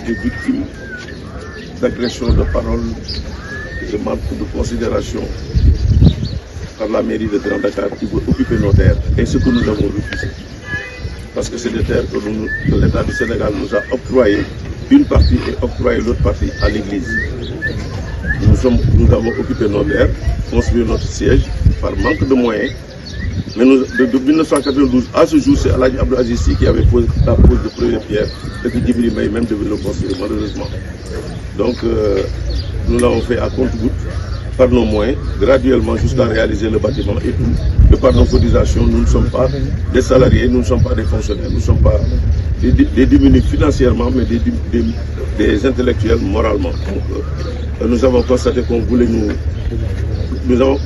été victime d'agressions de paroles, de manque de considération par la mairie de Grand Dakar qui veut occuper nos terres. Et ce que nous avons refusé. Parce que c'est des terres que l'État du Sénégal nous a octroyées, une partie et octroyé l'autre partie à l'Église. Nous avons occupé nos terres, construit notre siège par manque de moyens. Mais de 1992 à ce jour, c'est Aladji Abdou Aziz Sy qui avait posé la pose de première pierre et que Djibril Mbaye même devait le construire, malheureusement. Donc, nous l'avons fait à compte-gouttes, par nos moyens, graduellement jusqu'à réaliser le bâtiment et tout. Et par nos cotisations, nous ne sommes pas des salariés, nous ne sommes pas des fonctionnaires, nous ne sommes pas des diminués financièrement, mais des intellectuels moralement. Donc, nous avons constaté qu'on voulait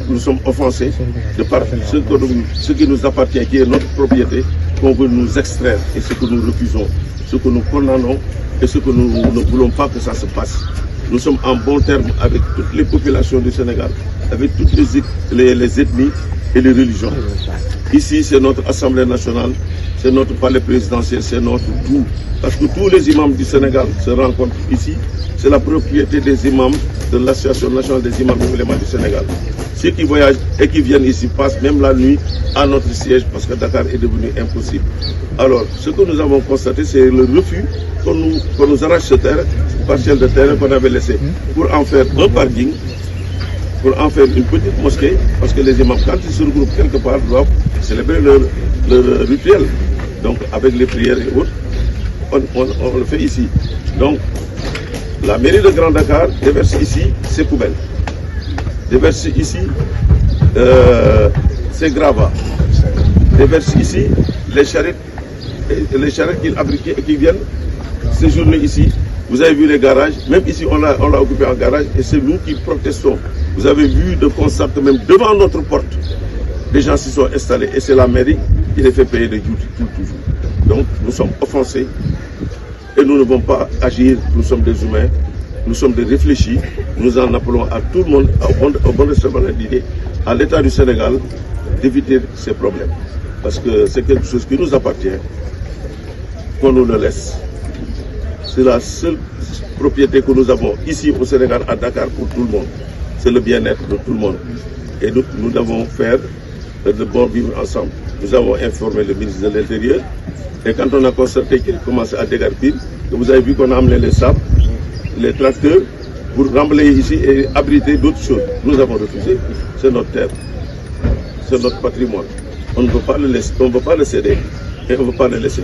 nous sommes offensés de par ce qui nous appartient, qui est notre propriété, qu'on veut nous extraire, et ce que nous refusons, ce que nous condamnons et ce que nous ne voulons pas que ça se passe. Nous sommes en bon terme avec toutes les populations du Sénégal, avec toutes les ethnies et les religions. Ici, c'est notre Assemblée nationale, c'est notre palais présidentiel, c'est notre tout. Parce que tous les imams du Sénégal se rencontrent ici. C'est la propriété des imams de l'Association nationale des imams et oulémas du Sénégal. Ceux qui voyagent et qui viennent ici passent même la nuit à notre siège parce que Dakar est devenu impossible. Alors, ce que nous avons constaté, c'est le refus qu'on nous arrache ce terrain, cette parcelle de terrain qu'on avait laissé pour en faire un parking, pour en faire une petite mosquée, parce que les imams, quand ils se regroupent quelque part, doivent célébrer leur rituel. Donc, avec les prières et autres, on le fait ici. Donc, la mairie de Grand Dakar déverse ici ses poubelles, déverse ici ses gravats, déverse ici les charrettes qu'ils abriquent et qui viennent séjourner ici. Vous avez vu les garages, même ici on l'a occupé en garage et c'est nous qui protestons. Vous avez vu de constat que même devant notre porte, des gens s'y sont installés et c'est la mairie qui les fait payer de toujours. Donc nous sommes offensés et nous ne devons pas agir, nous sommes des humains, nous sommes des réfléchis, nous en appelons à tout le monde, au bon receveur d'idées, à l'État du Sénégal d'éviter ces problèmes. Parce que c'est quelque chose qui nous appartient, qu'on nous le laisse. C'est la seule propriété que nous avons ici au Sénégal, à Dakar, pour tout le monde. C'est le bien-être de tout le monde. Et nous devons faire de bon vivre ensemble. Nous avons informé le ministre de l'Intérieur. Et quand on a constaté qu'il commençait à dégarpir, vous avez vu qu'on a amené les sables, les tracteurs, pour remblayer ici et abriter d'autres choses. Nous avons refusé. C'est notre terre. C'est notre patrimoine. On ne peut pas le laisser, on ne peut pas le céder et on ne peut pas le laisser.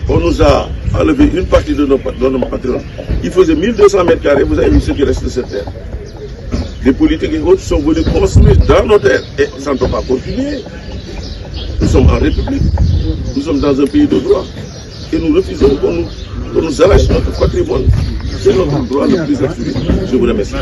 On nous a enlevé une partie de nos patrimoine. Il faisait 1200 mètres carrés, vous avez vu ce qui reste de cette terre. Les politiques et autres sont venus construire dans nos terres et ça ne peut pas continuer. Nous sommes en République, nous sommes dans un pays de droit et nous refusons qu'on nous arrache notre patrimoine. C'est notre droit le plus absolu. Je vous remercie.